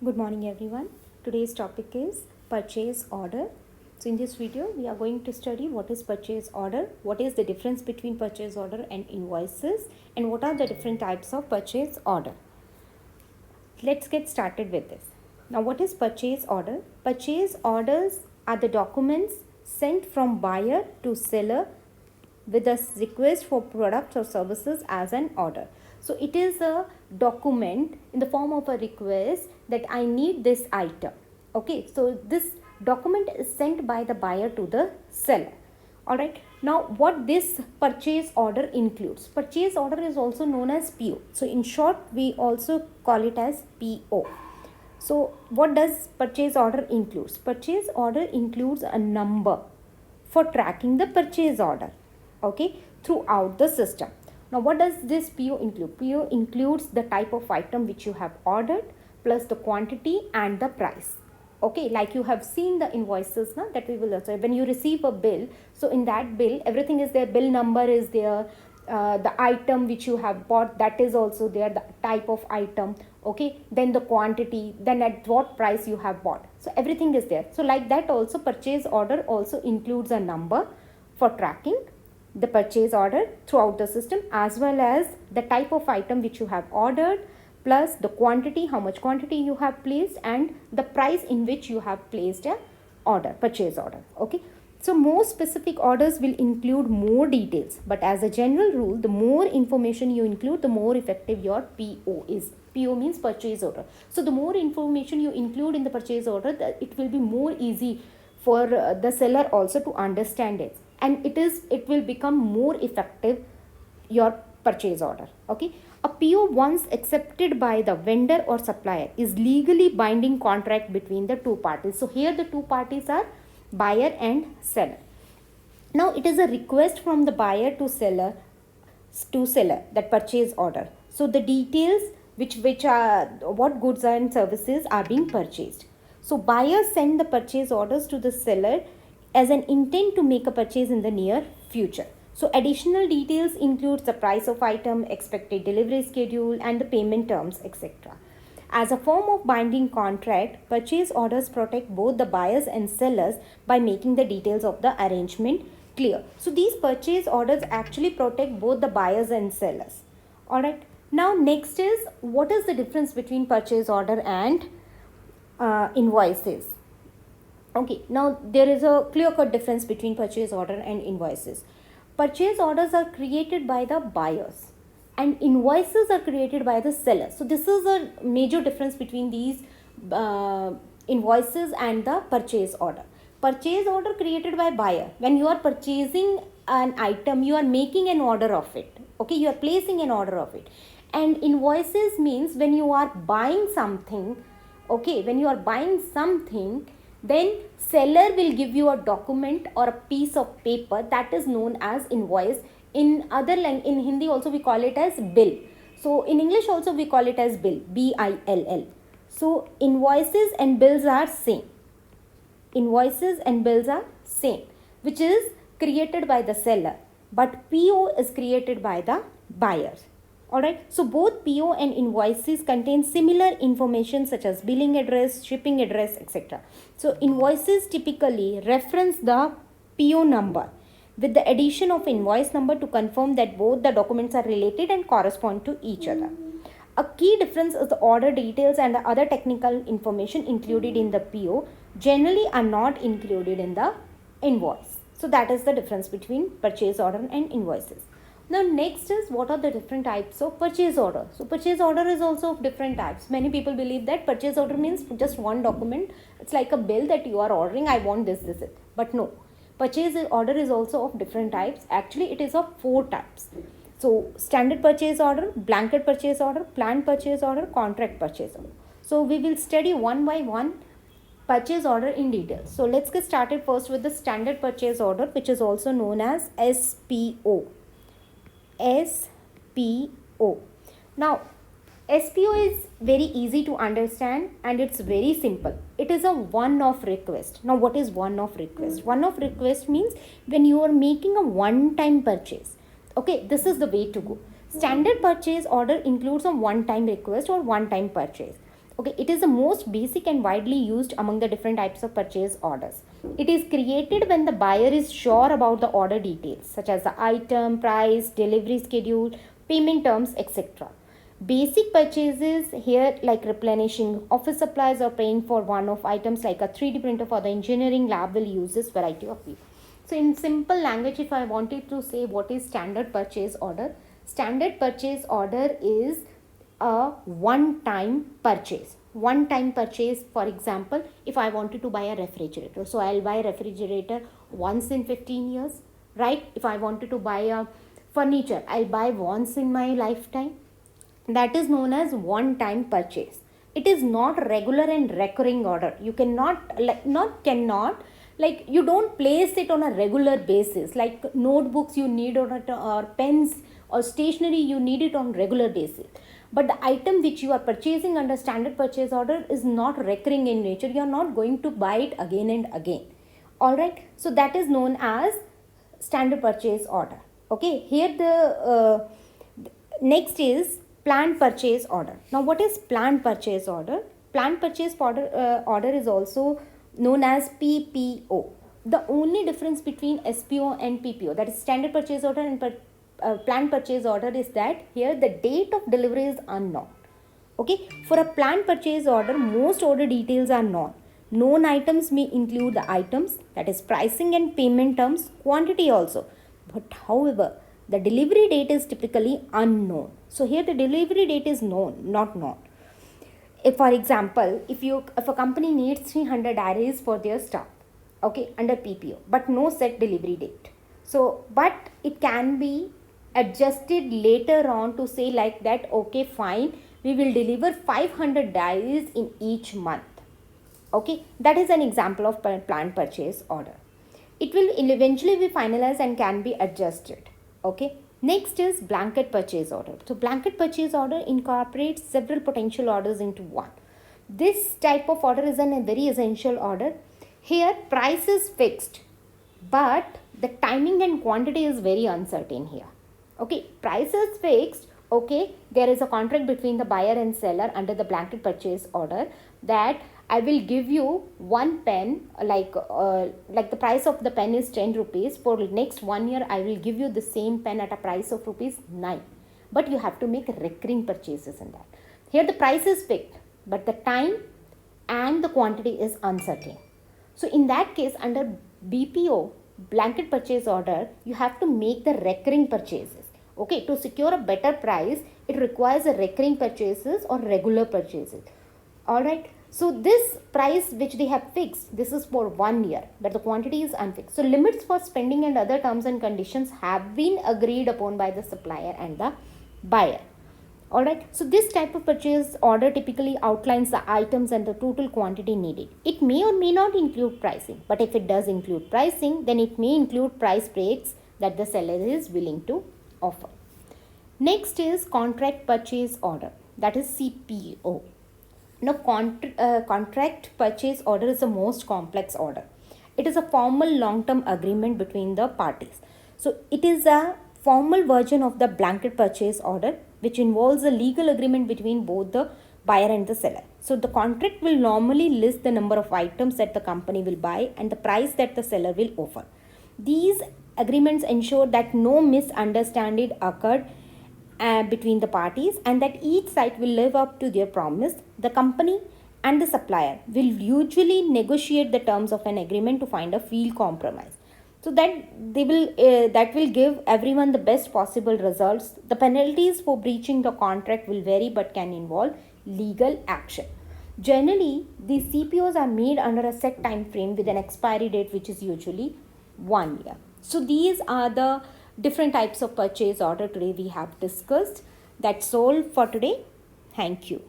Good morning everyone. Today's topic is purchase order. So in this video we are going to study what is purchase order, what is the difference between purchase order and invoices, and what are the different types of purchase order. Let's get started with this. Now what is purchase order? Purchase orders are the documents sent from buyer to seller with a request for products or services as an order. So it is a document in the form of a request that I need this item. Okay, so this document is sent by the buyer to the seller. Alright, now what this purchase order includes? Purchase order is also known as PO. So in short, we also call it as PO. So what does purchase order includes? Purchase order includes a number for tracking the purchase order, okay, throughout the system. Now what does this PO include? PO includes the type of item which you have ordered plus the quantity and the price. Okay, like you have seen the invoices now that we will also, when you receive a bill, so in that bill everything is there, bill number is there, the item which you have bought, that is also there, the type of item, okay, then the quantity, then at what price you have bought, so everything is there. So like that also purchase order also includes a number for tracking the purchase order throughout the system, as well as the type of item which you have ordered plus the quantity, how much quantity you have placed, and the price in which you have placed a order, purchase order. Okay, so more specific orders will include more details, but as a general rule, the more information you include, the more effective your PO is. PO means purchase order. So the more information you include in the purchase order, it will be more easy for the seller also to understand it, and it will become more effective, your purchase order. Okay, a PO once accepted by the vendor or supplier is legally binding contract between the two parties. So here the two parties are buyer and seller. Now it is a request from the buyer to seller that purchase order. So the details which are what goods and services are being purchased. So buyers send the purchase orders to the seller as an intent to make a purchase in the near future. So additional details includes the price of item, expected delivery schedule, and the payment terms, etc. As a form of binding contract, purchase orders protect both the buyers and sellers by making the details of the arrangement clear. So these purchase orders actually protect both the buyers and sellers. Alright. Now next is, what is the difference between purchase order and invoices? Okay, now there is a clear-cut difference between purchase order and invoices. Purchase orders are created by the buyers and invoices are created by the seller. So this is a major difference between these invoices and the purchase order. Purchase order created by buyer. When you are purchasing an item, you are making an order of it. Okay, you are placing an order of it. And invoices means when you are buying something, okay, when you are buying something, then seller will give you a document or a piece of paper that is known as invoice. In Hindi also we call it as bill. So in English also we call it as bill, BILL. So invoices and bills are same. Invoices and bills are same, which is created by the seller, but PO is created by the buyers. Alright, so both PO and invoices contain similar information such as billing address, shipping address, etc. So invoices typically reference the PO number with the addition of invoice number to confirm that both the documents are related and correspond to each other. A key difference is the order details and the other technical information included in the PO generally are not included in the invoice. So that is the difference between purchase order and invoices. Now next is, what are the different types of purchase order? So purchase order is also of different types. Many people believe that purchase order means just one document. It's like a bill that you are ordering, I want this. But no, purchase order is also of different types. Actually it is of 4 types. So standard purchase order, blanket purchase order, planned purchase order, contract purchase order. So we will study one by one purchase order in detail. So let's get started first with the standard purchase order, which is also known as SPO. SPO. Now, SPO is very easy to understand and it's very simple. It is a one-off request. Now, what is one-off request? One-off request means when you are making a one-time purchase. Okay, this is the way to go. Standard purchase order includes a one-time request or one-time purchase. Okay, it is the most basic and widely used among the different types of purchase orders. It is created when the buyer is sure about the order details such as the item, price, delivery schedule, payment terms, etc. Basic purchases here like replenishing office supplies or paying for one-off items like a 3D printer for the engineering lab will use this variety of people. So in simple language, if I wanted to say what is standard purchase order is a one-time purchase. One-time purchase, for example, if I wanted to buy a refrigerator, so I'll buy a refrigerator once in 15 years, right? If I wanted to buy a furniture, I'll buy once in my lifetime. That is known as one-time purchase. It is not regular and recurring order. You cannot, like you don't place it on a regular basis. Like notebooks you need or pens or stationery you need it on regular basis. But the item which you are purchasing under standard purchase order is not recurring in nature. You are not going to buy it again and again. Alright. So that is known as standard purchase order. Okay. Here the next is planned purchase order. Now what is planned purchase order? Planned purchase order is also known as PPO. The only difference between SPO and PPO, that is standard purchase order and planned purchase order, is that here the date of delivery is unknown. Okay, for a planned purchase order, most order details are known. Known items may include the items, that is pricing and payment terms, quantity also. But however, the delivery date is typically unknown. So here the delivery date is known, not known. If for example, if a company needs 300 diaries for their stock, okay, under PPO, but no set delivery date. So, but it can be adjusted later on to say like that, okay, fine, we will deliver 500 diaries in each month. Okay, that is an example of planned purchase order. It will eventually be finalized and can be adjusted. Okay, next is blanket purchase order. So blanket purchase order incorporates several potential orders into one. This type of order is a very essential order. Here price is fixed, but the timing and quantity is very uncertain here. Okay, price is fixed. Okay, there is a contract between the buyer and seller under the blanket purchase order that I will give you one pen, like the price of the pen is 10 rupees. For next 1 year, I will give you the same pen at a price of rupees 9. But you have to make recurring purchases in that. Here the price is fixed, but the time and the quantity is uncertain. So in that case, under BPO, blanket purchase order, you have to make the recurring purchases. Okay, to secure a better price, it requires a recurring purchases or regular purchases. Alright, so this price which they have fixed, this is for 1 year, but the quantity is unfixed. So limits for spending and other terms and conditions have been agreed upon by the supplier and the buyer. Alright, so this type of purchase order typically outlines the items and the total quantity needed. It may or may not include pricing, but if it does include pricing, then it may include price breaks that the seller is willing to offer. Next is contract purchase order, that is CPO. Now contract purchase order is the most complex order. It is a formal long-term agreement between the parties. So it is a formal version of the blanket purchase order which involves a legal agreement between both the buyer and the seller. So the contract will normally list the number of items that the company will buy and the price that the seller will offer. These agreements ensure that no misunderstanding occurred between the parties and that each side will live up to their promise. The company and the supplier will usually negotiate the terms of an agreement to find a fair compromise. So that will give everyone the best possible results. The penalties for breaching the contract will vary but can involve legal action. Generally, these CPOs are made under a set time frame with an expiry date which is usually 1 year. So these are the different types of purchase order today we have discussed. That's all for today. Thank you.